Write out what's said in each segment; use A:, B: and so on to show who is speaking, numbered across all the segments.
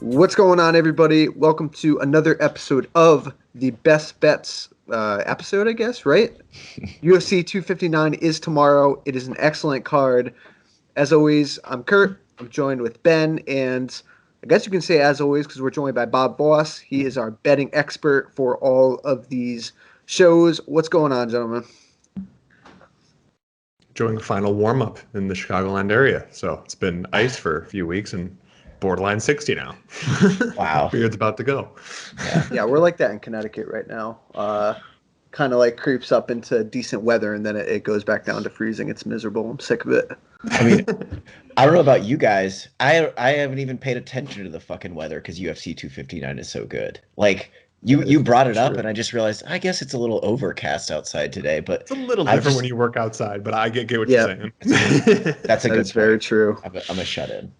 A: What's going on, everybody? Welcome to another episode of the Best Bets episode, I guess, right? UFC 259 is tomorrow. It is an excellent card. As always, I'm Kurt. I'm joined with Ben, and I guess you can say as always because we're joined by Bob Voss. He is our betting expert for all of these shows. What's going on, gentlemen?
B: Doing the final warm-up in the Chicagoland area. So it's been ice for a few weeks and borderline 60 now.
C: Wow.
B: Beard's about to go.
A: Yeah, we're like that in Connecticut right now. Kind of like creeps up into decent weather, and then it goes back down to freezing. It's miserable. I'm sick of it.
C: I mean, I don't know about you guys. I haven't even paid attention to the fucking weather because UFC 259 is so good. Like, you brought it up, and I just realized, I guess it's a little overcast outside today, but
B: it's a little different when you work outside, but I get what you're saying.
C: That's a good point.
A: Very true.
C: I'm a shut-in.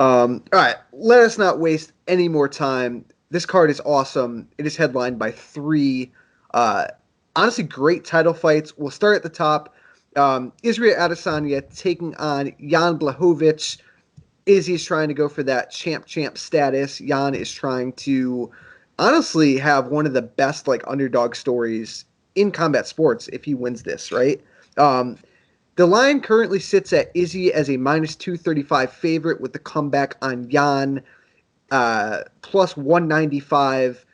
A: All right, let us not waste any more time. This card is awesome. It is headlined by three, honestly, great title fights. We'll start at the top. Israel Adesanya taking on Yan Blachowicz. Izzy's trying to go for that champ status. Yan is trying to honestly have one of the best underdog stories in combat sports if he wins this, right? The line currently sits at Izzy as a minus 235 favorite with the comeback on Yan, plus 195.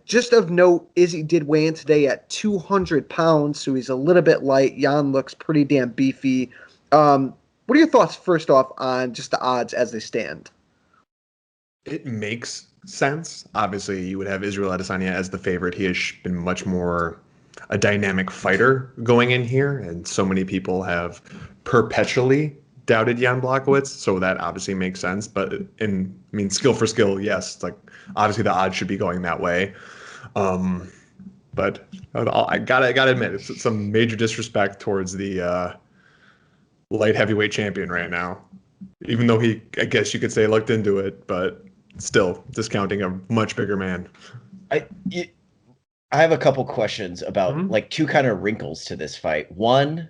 A: Just of note, Izzy did weigh in today at 200 pounds, so he's a little bit light. Yan looks pretty damn beefy. What are your thoughts, first off, on just the odds as they stand?
B: It makes sense. Obviously, you would have Israel Adesanya as the favorite. He has been much more a dynamic fighter going in here, and so many people have perpetually doubted Yan Blachowicz, so that obviously makes sense. But skill for skill, yes, obviously the odds should be going that way. But I gotta admit, it's some major disrespect towards the light heavyweight champion right now. Even though he, I guess you could say, looked into it, but still discounting a much bigger man.
C: I have a couple questions about two kind of wrinkles to this fight. One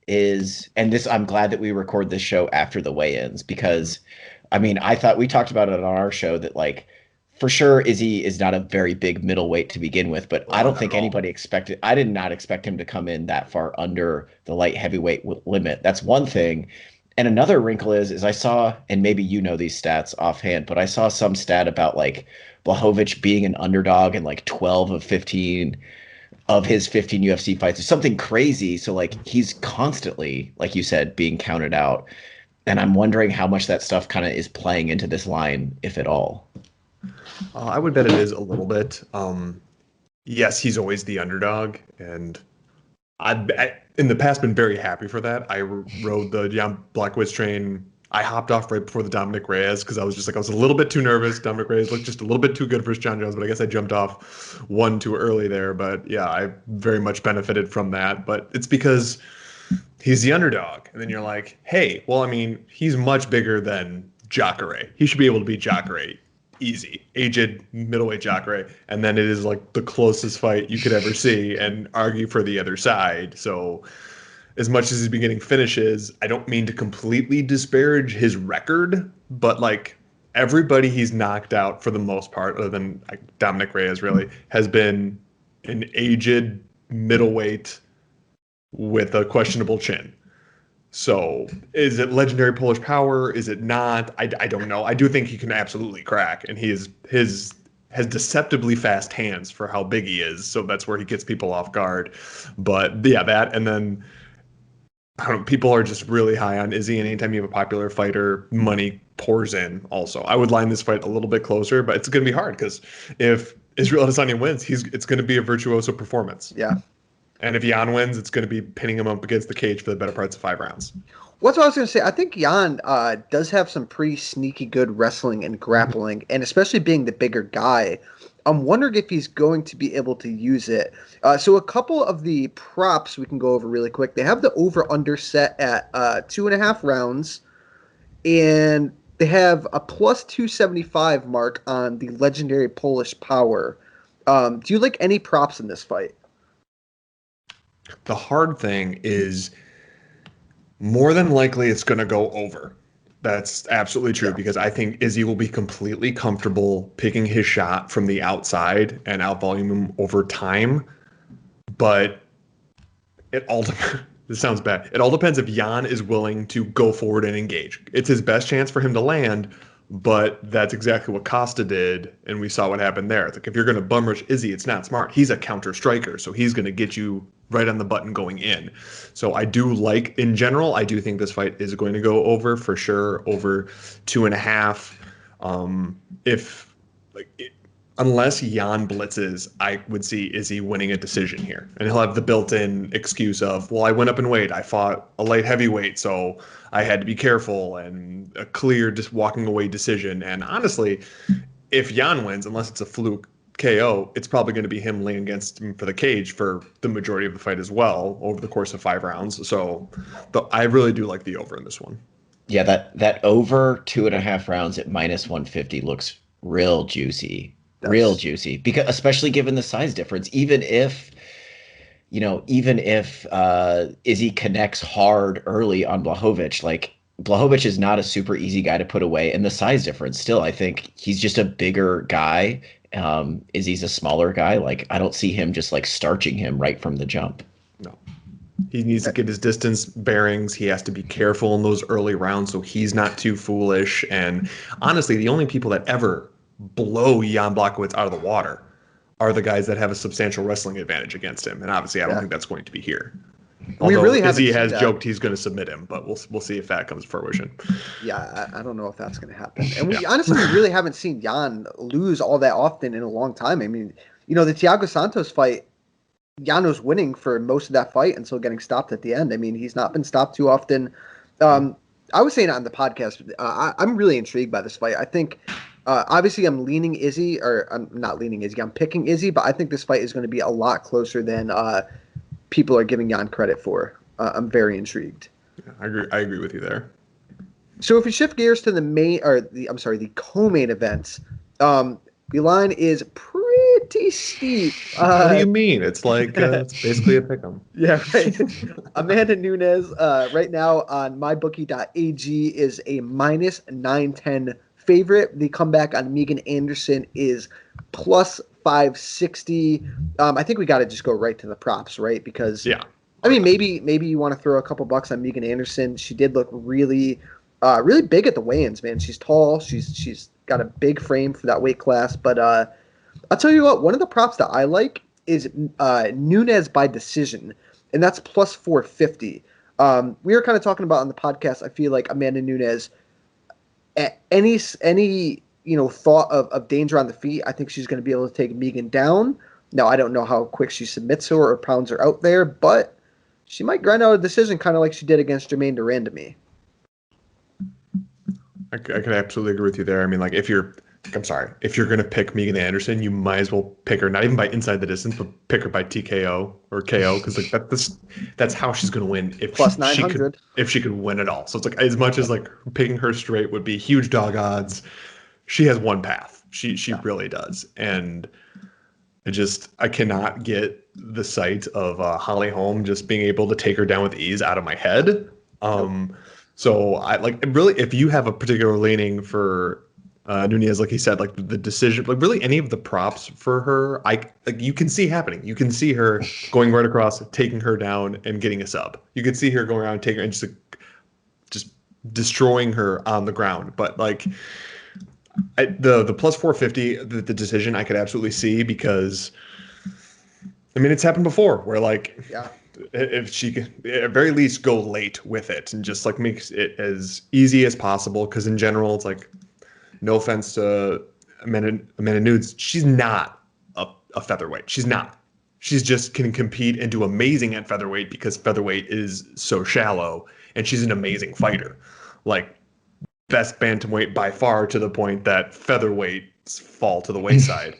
C: is, and this, I'm glad that we record this show after the weigh-ins because, I thought we talked about it on our show that for sure Izzy is not a very big middleweight to begin with, but I don't think anybody expected. I did not expect him to come in that far under the light heavyweight limit. That's one thing. And another wrinkle is I saw, and maybe you know these stats offhand, but I saw some stat about Blachowicz being an underdog in 12 of 15 of his 15 UFC fights or something crazy. So he's constantly, like you said, being counted out. And I'm wondering how much that stuff kind of is playing into this line, if at all.
B: I would bet it is a little bit. Yes, he's always the underdog, and I've in the past been very happy for that. I rode the Yan Blachowicz train. I hopped off right before the Dominic Reyes because I was a little bit too nervous. Dominic Reyes looked just a little bit too good versus John Jones, but I guess I jumped off one too early there. But yeah, I very much benefited from that. But it's because he's the underdog. And then you're like, hey, well, he's much bigger than Jacare. He should be able to beat Jacare easy. Aged middleweight Jacare. And then it is the closest fight you could ever see and argue for the other side. So as much as he's been getting finishes, I don't mean to completely disparage his record, but everybody he's knocked out for the most part, other than Dominic Reyes really, has been an aged middleweight with a questionable chin. So is it legendary Polish power? Is it not? I don't know. I do think he can absolutely crack, and he has deceptively fast hands for how big he is. So that's where he gets people off guard. But yeah, that, and then people are just really high on Izzy, and anytime you have a popular fighter, money pours in also. I would line this fight a little bit closer, but it's going to be hard because if Israel Adesanya wins, it's going to be a virtuoso performance.
A: Yeah.
B: And if Yan wins, it's going to be pinning him up against the cage for the better parts of 5 rounds.
A: What's what I was going to say. I think Yan does have some pretty sneaky good wrestling and grappling, and especially being the bigger guy, I'm wondering if he's going to be able to use it. So a couple of the props we can go over really quick. They have the over-under set at 2.5 rounds, and they have a plus 275 mark on the legendary Polish power. Do you like any props in this fight?
B: The hard thing is more than likely it's going to go over. That's absolutely true because I think Izzy will be completely comfortable picking his shot from the outside and outvolume him over time. But it all this sounds bad. It all depends if Yan is willing to go forward and engage. It's his best chance for him to land, but that's exactly what Costa did, and we saw what happened there. It's like if you're going to bum rush Izzy, it's not smart. He's a counter striker, so he's going to get you right on the button going in. So I do like, in general, I do think this fight is going to go over for sure, over 2.5. If like unless Yan blitzes, I would see Izzy winning a decision here. And he'll have the built-in excuse of, well, I went up in weight. I fought a light heavyweight, so I had to be careful, and a clear just walking away decision. And honestly, if Yan wins, unless it's a fluke KO, it's probably going to be him laying against him for the cage for the majority of the fight as well over the course of 5 rounds. So I really do like the over in this one.
C: Yeah, that over 2.5 rounds at -150 looks real juicy. Real juicy, because especially given the size difference, even if Izzy connects hard early on Blachowicz, like Blachowicz is not a super easy guy to put away, and the size difference still, I think he's just a bigger guy. Izzy's a smaller guy. Like I don't see him just like starching him right from the jump.
B: No. He needs to get his distance bearings. He has to be careful in those early rounds so he's not too foolish. And honestly, the only people that ever blow Jan Blachowicz out of the water are the guys that have a substantial wrestling advantage against him, and obviously I don't think that's going to be here. Although Izzy has joked he's going to submit him, but we'll see if that comes to fruition.
A: Yeah, I don't know if that's going to happen. And we honestly really haven't seen Yan lose all that often in a long time. I mean, the Thiago Santos fight, Yan was winning for most of that fight until getting stopped at the end. I mean, he's not been stopped too often. I was saying it on the podcast. I'm really intrigued by this fight. I think. Obviously, I'm leaning Izzy, or I'm not leaning Izzy. I'm picking Izzy, but I think this fight is going to be a lot closer than people are giving Yan credit for. I'm very intrigued.
B: Yeah, I agree with you there.
A: So if we shift gears to the co-main events, the line is pretty steep.
B: What do you mean? It's like it's basically a pick'em.
A: Yeah, right. Amanda Nunes right now on mybookie.ag is a -910 favorite. The comeback on Megan Anderson is plus 560. I think we got to just go right to the props, right? Because I mean, maybe you want to throw a couple bucks on Megan Anderson. She did look really big at the weigh-ins, man. She's tall. She's got a big frame for that weight class. But I'll tell you what, one of the props that I like is Nunes by decision, and that's plus 450. We were kind of talking about on the podcast. I feel like Amanda Nunes, at any thought of danger on the feet, I think she's going to be able to take Megan down. Now, I don't know how quick she submits her or pounds her out there, but she might grind out a decision kind of like she did against Jermaine Duran to me.
B: I could absolutely agree with you there. I mean, like if you're going to pick Megan Anderson, you might as well pick her not even by inside the distance, but pick her by TKO or KO, because like that's how she's going to win if
A: plus 900
B: if she could win it all. So it's like as much as like picking her straight would be huge dog odds, she has one path. She really does, and I cannot get the sight of Holly Holm just being able to take her down with ease out of my head. So I like really, if you have a particular leaning for Nunes, like he said, like the decision, like really any of the props for her, you can see happening. You can see her going right across, taking her down and getting a sub. You can see her going around, taking her and just destroying her on the ground. But like the plus 450, the decision I could absolutely see, because I mean, it's happened before where like, if she could at very least go late with it and just like makes it as easy as possible. Because in general, it's like, no offense to Amanda Nunes, she's not a featherweight. She's not. She's just can compete and do amazing at featherweight because featherweight is so shallow, and she's an amazing fighter. Like best bantamweight by far, to the point that featherweights fall to the wayside.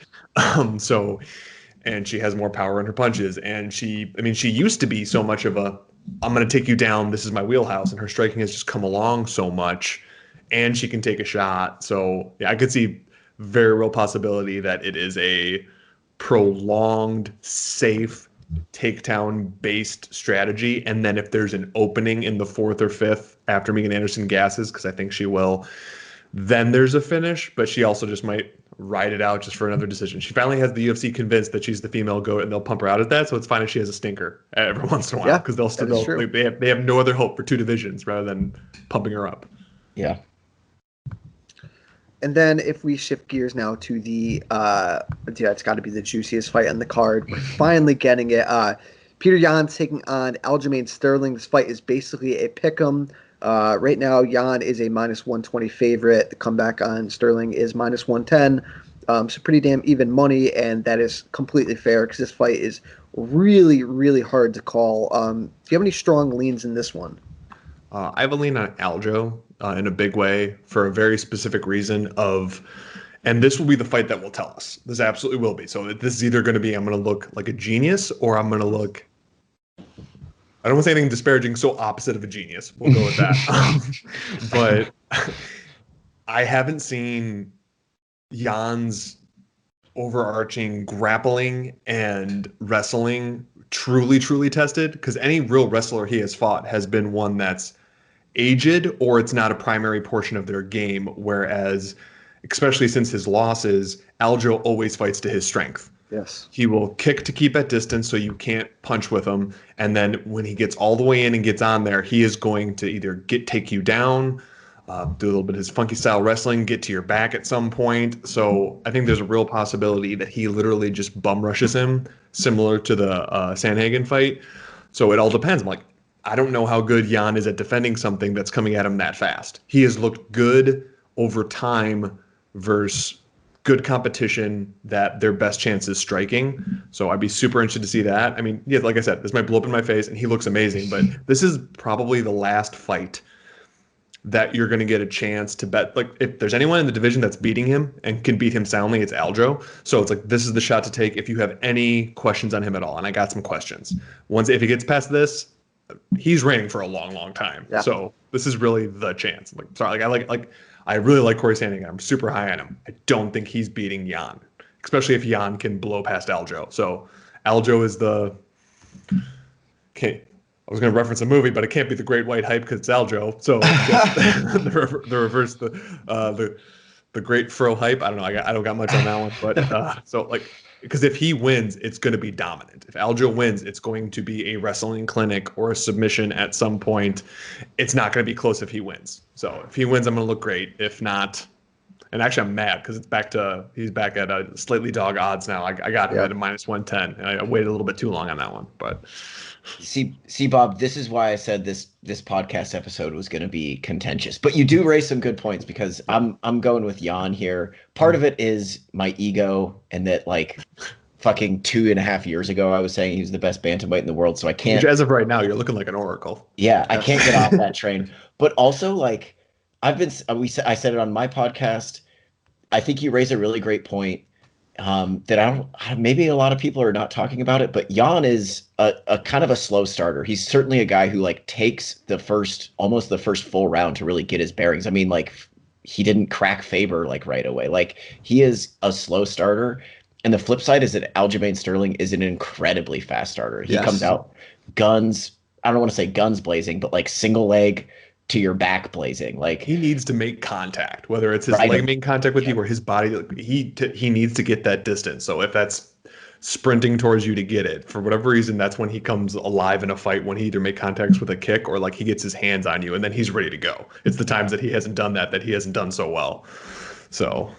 B: And she has more power in her punches. And she used to be so much of a, I'm going to take you down, this is my wheelhouse. And her striking has just come along so much. And she can take a shot. So, yeah, I could see very real possibility that it is a prolonged, safe takedown based strategy, and then if there's an opening in the 4th or 5th after Megan Anderson gasses, because I think she will, then there's a finish. But she also just might ride it out just for another decision. She finally has the UFC convinced that she's the female GOAT, and they'll pump her out at that. So it's fine if she has a stinker every once in a while, because they have no other hope for 2 divisions rather than pumping her up.
C: Yeah.
A: And then if we shift gears now to the it's got to be the juiciest fight on the card. We're finally getting it. Petr Yan taking on Aljamain Sterling. This fight is basically a pick'em. Right now, Yan is a -120 favorite. The comeback on Sterling is -110. So pretty damn even money, and that is completely fair because this fight is really, really hard to call. Do you have any strong leans in this one?
B: I have a lean on Aljo in a big way for a very specific reason and this will be the fight that will tell us. This absolutely will be. So this is either going to be I'm going to look like a genius or I'm going to look, I don't want to say anything disparaging, so opposite of a genius. We'll go with that. But I haven't seen Jan's overarching grappling and wrestling truly tested, because any real wrestler he has fought has been one that's aged or it's not a primary portion of their game, whereas especially since his losses, Aljo always fights to his strength.
A: Yes.
B: He will kick to keep at distance so you can't punch with him, and then when he gets all the way in and gets on there, he is going to either take you down, do a little bit of his funky style wrestling, get to your back at some point. So I think there's a real possibility that he literally just bum rushes him, similar to the Sandhagen fight. So it all depends. I'm like, I don't know how good Yan is at defending something that's coming at him that fast. He has looked good over time versus good competition that their best chance is striking. So I'd be super interested to see that. I mean, yeah, like I said, this might blow up in my face and he looks amazing, but this is probably the last fight that you're going to get a chance to bet. Like, if there's anyone in the division that's beating him and can beat him soundly, it's Aljo. So it's like, this is the shot to take if you have any questions on him at all. And I got some questions. If he gets past this, he's reigning for a long time. Yeah. So this is really the chance. I really like Corey Sandhagen. I'm super high on him. I don't think he's beating Yan, especially if Yan can blow past Aljo. So Aljo is I was going to reference a movie, but it can't be The Great White Hype because it's Aljo. So the reverse, the Great Fro Hype. I don't know. I don't got much on that one, but because if he wins, it's going to be dominant. If Aljo wins, it's going to be a wrestling clinic or a submission at some point. It's not going to be close if he wins. So if he wins, I'm going to look great. If not, and actually I'm mad because he's back at a slightly dog odds now. I got him at a -110, and I waited a little bit too long on that one, but.
C: See, Bob, this is why I said this podcast episode was going to be contentious. But you do raise some good points because I'm going with Yan here. Part of it is my ego, and that fucking 2.5 years ago I was saying he was the best bantamweight in the world. So I can't.
B: As of right now, you're looking like an oracle.
C: Yeah, I can't get off that train. But also, I said it on my podcast. I think you raise a really great point. That maybe a lot of people are not talking about it, but Yan is a kind of a slow starter. He's certainly a guy who takes almost the first full round to really get his bearings. I mean, he didn't crack Faber right away. He is a slow starter. And the flip side is that Aljamain Sterling is an incredibly fast starter. He comes out guns. I don't want to say guns blazing, but single leg to your back blazing. He
B: needs to make contact, whether it's his leg making contact with you or his body. He needs to get that distance. So if that's sprinting towards you to get it, for whatever reason, that's when he comes alive in a fight, when he either make contacts with a kick or he gets his hands on you and then he's ready to go. It's the times that he hasn't done that he hasn't done so well. So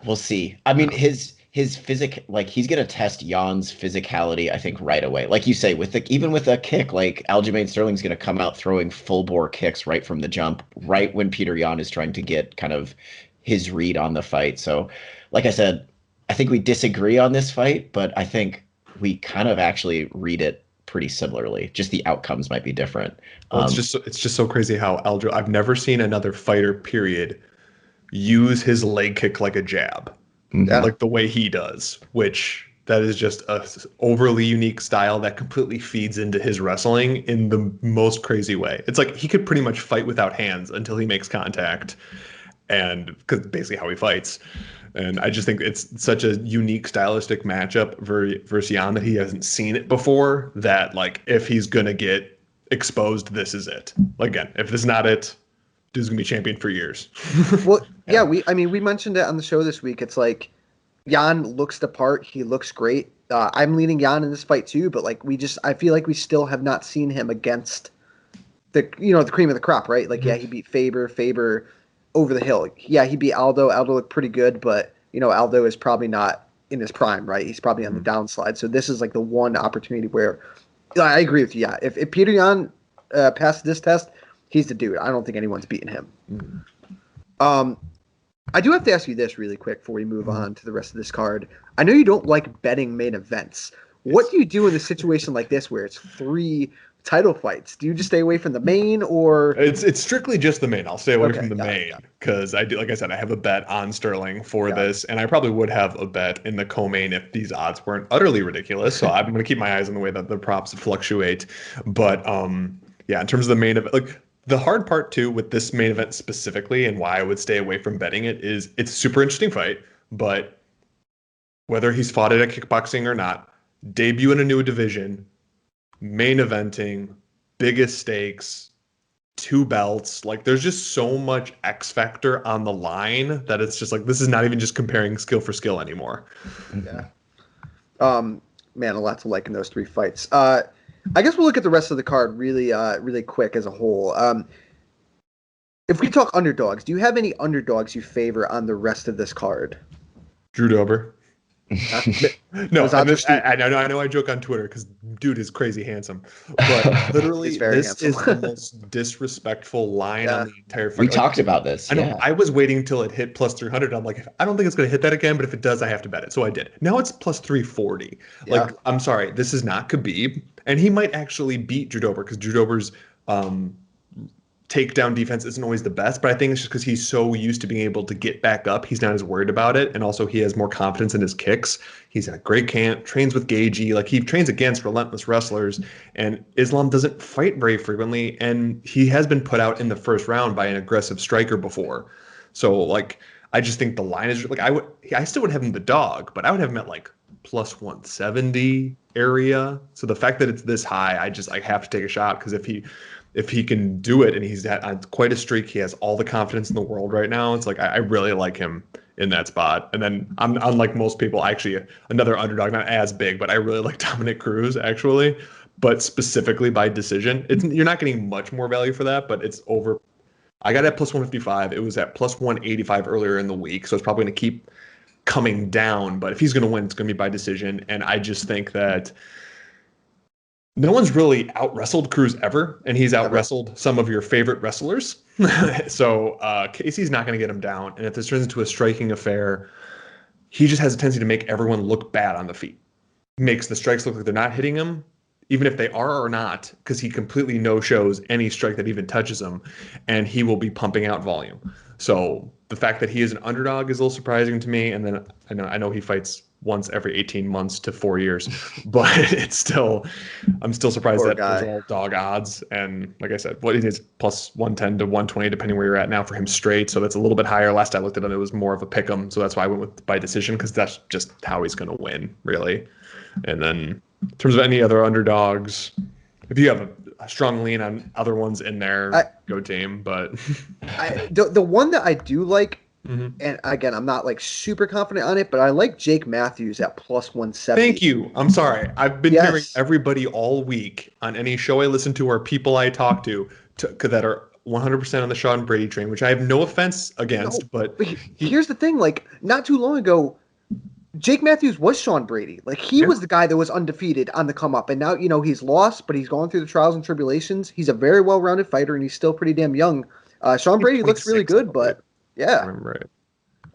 C: we'll see. I mean, his physic, he's going to test Jan's physicality, I think, right away. Like you say, even with a kick, Aljamain Sterling's going to come out throwing full bore kicks right from the jump, right when Petr Yan is trying to get kind of his read on the fight. So, like I said, I think we disagree on this fight, but I think we kind of actually read it pretty similarly. Just the outcomes might be different.
B: Well, it's just so crazy how Aljo, I've never seen another fighter, period, use his leg kick like a jab. The way he does, which that is just a overly unique style that completely feeds into his wrestling in the most crazy way. It's he could pretty much fight without hands until he makes contact, and because basically how he fights. And I just think it's such a unique stylistic matchup versus Yan that he hasn't seen it before, that like if he's going to get exposed, this is it. Like, again, if this is not it, dude's going to be champion for years.
A: Well, yeah, we mentioned it on the show this week. It's like Yan looks the part. He looks great. I'm leaning Yan in this fight too, but like I feel like we still have not seen him against the cream of the crop, right? Like, yeah, he beat Faber over the hill. Yeah, he beat Aldo. Aldo looked pretty good, but Aldo is probably not in his prime, right? He's probably on the downslide. So this is like the one opportunity where I agree with you. Yeah, if Petr Yan passed this test, he's the dude. I don't think anyone's beaten him. I do have to ask you this really quick before we move on to the rest of this card. I know you don't like betting main events. What do you do in a situation like this where it's 3 title fights? Do you just stay away from the main, or
B: it's strictly just the main? I'll stay away from the main because I do, like I said, I have a bet on Sterling for this, and I probably would have a bet in the co-main if these odds weren't utterly ridiculous. So I'm going to keep my eyes on the way that the props fluctuate. But yeah, in terms of the main event, like the hard part too with this main event specifically, and why I would stay away from betting it, is it's a super interesting fight, but whether he's fought it at kickboxing or not, debut in a new division, main eventing, biggest stakes, 2 belts. Like, there's just so much X factor on the line that it's just like, this is not even just comparing skill for skill anymore.
A: Yeah. Man, a lot to like in those 3 fights. I guess we'll look at the rest of the card really quick as a whole. If we talk underdogs, do you have any underdogs you favor on the rest of this card?
B: Drew Dober. No, I know I joke on Twitter because dude is crazy handsome, but literally this is the most disrespectful line on the entire fight.
C: We talked about this.
B: I know. I was waiting until it hit plus 300. I'm like, I don't think it's going to hit that again, but if it does, I have to bet it. So I did. Now it's plus 340. Like, I'm sorry, this is not Khabib, and he might actually beat Drew Dober because Drew Dober's takedown defense isn't always the best, but I think it's just because he's so used to being able to get back up, he's not as worried about it, and also he has more confidence in his kicks. He's at a great camp, trains with Gagey, like he trains against relentless wrestlers, and Islam doesn't fight very frequently, and he has been put out in the first round by an aggressive striker before. So like, I just think the line is like, I still would have him the dog, but I would have him at like plus 170 area. So the fact that it's this high, I have to take a shot, because if he can do it, and he's on quite a streak, he has all the confidence in the world right now. It's like, I really like him in that spot. And then I'm unlike most people, actually another underdog, not as big, but I really like Dominic Cruz actually, but specifically by decision. You're not getting much more value for that, but it's over. I got it at plus 155. It was at plus 185 earlier in the week. So it's probably going to keep coming down, but if he's going to win, it's going to be by decision. And I just think that no one's really out-wrestled Cruz ever, and he's out-wrestled some of your favorite wrestlers. So Casey's not going to get him down. And if this turns into a striking affair, he just has a tendency to make everyone look bad on the feet. Makes the strikes look like they're not hitting him, even if they are or not, because he completely no-shows any strike that even touches him, and he will be pumping out volume. So the fact that he is an underdog is a little surprising to me. And then I know he fights once every 18 months to 4 years, but I'm still surprised that those are all dog odds. And like I said, what it is plus 110 to 120, depending where you're at now for him straight. So that's a little bit higher. Last I looked at it, it was more of a pick 'em. So that's why I went with by decision, because that's just how he's going to win, really. And then in terms of any other underdogs, if you have a strong lean on other ones in there, go team. But
A: the one that I do like, and again, I'm not like super confident on it, but I like Jake Matthews at plus 170.
B: Thank you. I'm sorry. I've been hearing everybody all week on any show I listen to or people I talk to that are 100% on the Sean Brady train, which I have no offense against. But
A: here's the thing: like, not too long ago, Jake Matthews was Sean Brady. Like, he was the guy that was undefeated on the come up, and now he's lost, but he's gone through the trials and tribulations. He's a very well-rounded fighter, and he's still pretty damn young. Sean Brady looks really good, but yeah, right.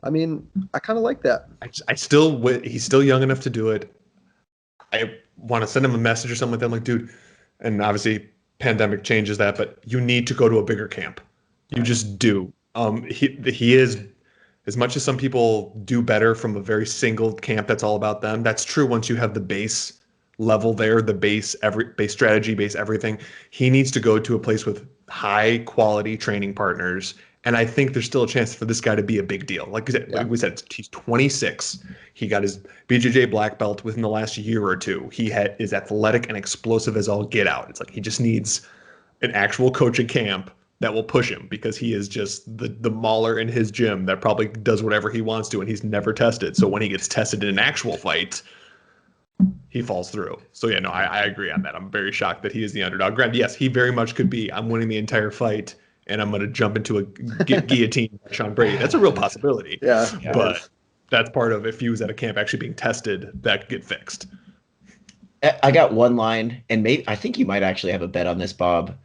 A: I mean, I kind of like that.
B: He's still young enough to do it. I want to send him a message or something like that. I'm like, dude, and obviously pandemic changes that, but you need to go to a bigger camp. You just do. He is, as much as some people do better from a very single camp that's all about them, that's true once you have the base level there, the base strategy, base everything. He needs to go to a place with high quality training partners And I think there's still a chance for this guy to be a big deal. Like we said, he's 26. He got his BJJ black belt within the last year or two. He is athletic and explosive as all get out. It's like he just needs an actual coach at camp that will push him, because he is just the mauler in his gym that probably does whatever he wants to, and he's never tested. So when he gets tested in an actual fight, he falls through. So yeah, no, I agree on that. I'm very shocked that he is the underdog. Granted, yes, he very much could be, I'm winning the entire fight and I'm going to jump into a guillotine by Sean Brady. That's a real possibility.
A: Yeah.
B: But that's part of, if he was at a camp actually being tested, that could get fixed.
C: I got one line, and I think you might actually have a bet on this, Bob,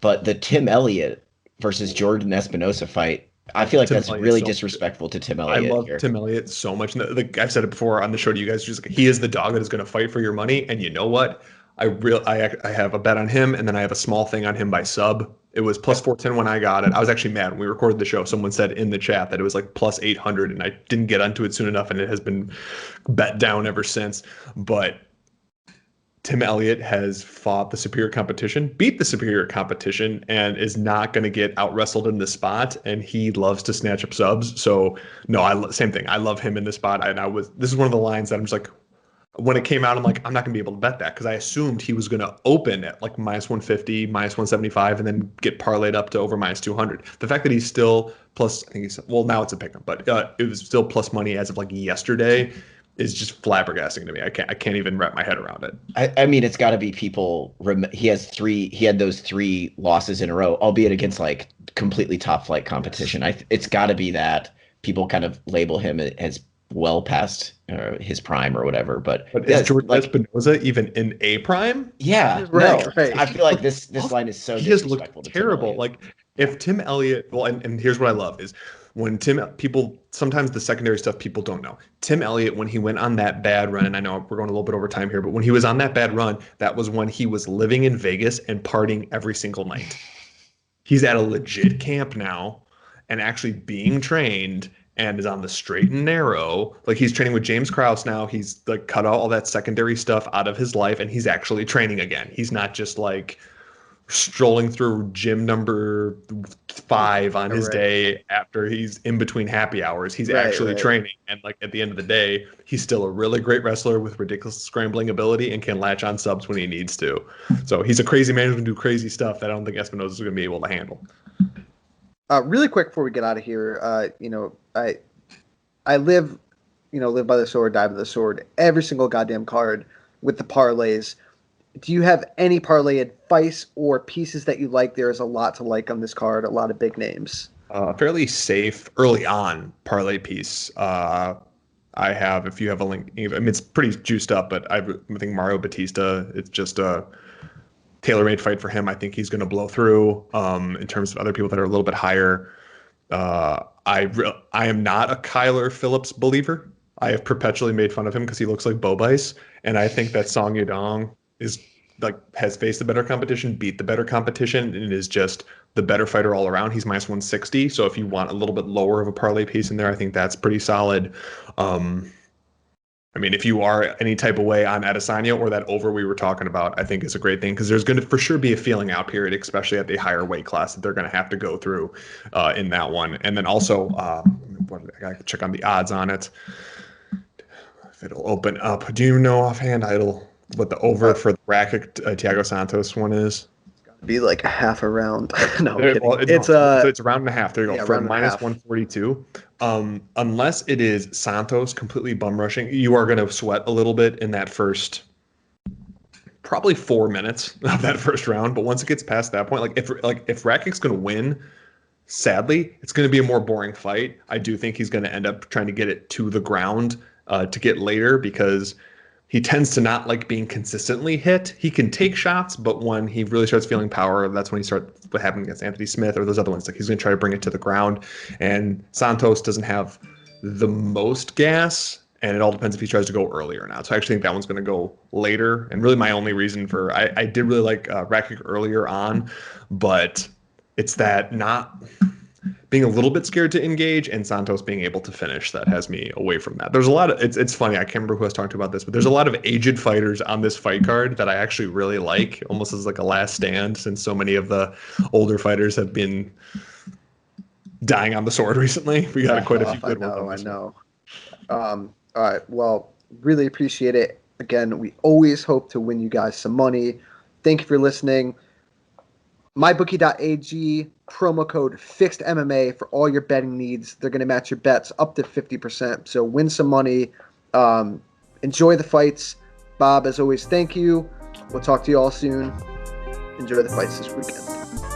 C: but the Tim Elliott versus Jordan Espinosa fight, I feel like that's really disrespectful to Tim Elliott.
B: I love Tim Elliott so much. I've said it before on the show to you guys. Just like, he is the dog that is going to fight for your money. And you know what? I have a bet on him, and then I have a small thing on him by sub. It was plus 410 when I got it. I was actually mad when we recorded the show. Someone said in the chat that it was like plus 800, and I didn't get onto it soon enough, and it has been bet down ever since. But Tim Elliott has fought the superior competition, beat the superior competition, and is not going to get out wrestled in this spot. And he loves to snatch up subs. So no, same thing. I love him in this spot. And this is one of the lines that I'm just like, when it came out, I'm like, I'm not going to be able to bet that, because I assumed he was going to open at like minus 150, minus 175, and then get parlayed up to over minus 200. The fact that he's still plus, I think now it's a pick 'em, but it was still plus money as of like yesterday is just flabbergasting to me. I can't even wrap my head around it.
C: I mean, it's got to be people. He had those 3 losses in a row, albeit against like completely top flight competition. It's got to be that people kind of label him as well past his prime or whatever. But
B: is Jordan Espinosa even in a prime?
C: Yeah, right. I feel like this line is so disrespectful.
B: He has looked terrible. Like if Tim Elliott, well, and here's what I love is when sometimes the secondary stuff people don't know. Tim Elliott, when he went on that bad run, and I know we're going a little bit over time here, but when he was on that bad run, that was when he was living in Vegas and partying every single night. He's at a legit camp now and actually being trained and is on the straight and narrow. Like he's training with James Krause now. He's like cut all that secondary stuff out of his life, and he's actually training again. He's not just like strolling through gym number 5 on his day after he's in between happy hours. He's actually training, and like at the end of the day, he's still a really great wrestler with ridiculous scrambling ability and can latch on subs when he needs to. So he's a crazy man who can do crazy stuff that I don't think Espinosa is going to be able to handle.
A: Really quick before we get out of here, I live by the sword, die by the sword. Every single goddamn card with the parlays. Do you have any parlay advice or pieces that you like? There is a lot to like on this card, a lot of big names.
B: Fairly safe early on parlay piece. I have, if you have a link, I mean, it's pretty juiced up, but I think Mario Batista, it's just a tailor-made fight for him. I think he's going to blow through. In terms of other people that are a little bit higher, I am not a Kyler Phillips believer. I have perpetually made fun of him because he looks like Bo Bice, and I think that Song Yadong has faced the better competition, beat the better competition, and is just the better fighter all around. He's minus 160. So if you want a little bit lower of a parlay piece in there, I think that's pretty solid. I mean, if you are any type of way on Adesanya or that over we were talking about, I think is a great thing, because there's going to for sure be a feeling out period, especially at the higher weight class, that they're going to have to go through in that one. And then also, I got to check on the odds on it. If it'll open up. Do you know offhand what the over for the bracket Thiago Santos one is?
A: Be like a half a round. No,
B: it's a round and a half. There you go.
A: Yeah,
B: for minus 142. Unless it is Santos completely bum rushing, you are going to sweat a little bit in that first, probably 4 minutes of that first round. But once it gets past that point, if Rakic's going to win, sadly, it's going to be a more boring fight. I do think he's going to end up trying to get it to the ground to get later, because he tends to not like being consistently hit. He can take shots, but when he really starts feeling power, that's when he starts what happened against Anthony Smith or those other ones. Like he's going to try to bring it to the ground. And Santos doesn't have the most gas, and it all depends if he tries to go earlier or not. So I actually think that one's going to go later. And really my only reason for I did really like Rakic earlier on, but it's that not being a little bit scared to engage and Santos being able to finish that has me away from that. There's a lot of, it's funny, I can't remember who I was talking to about this, but there's a lot of aged fighters on this fight card that I actually really like, almost as like a last stand, since so many of the older fighters have been dying on the sword recently. We got quite a few good ones on this
A: I know. All right. Well, really appreciate it. Again, we always hope to win you guys some money. Thank you for listening. MyBookie.ag, promo code FIXEDMMA for all your betting needs. They're going to match your bets up to 50%. So win some money. Enjoy the fights. Bob, as always, thank you. We'll talk to you all soon. Enjoy the fights this weekend.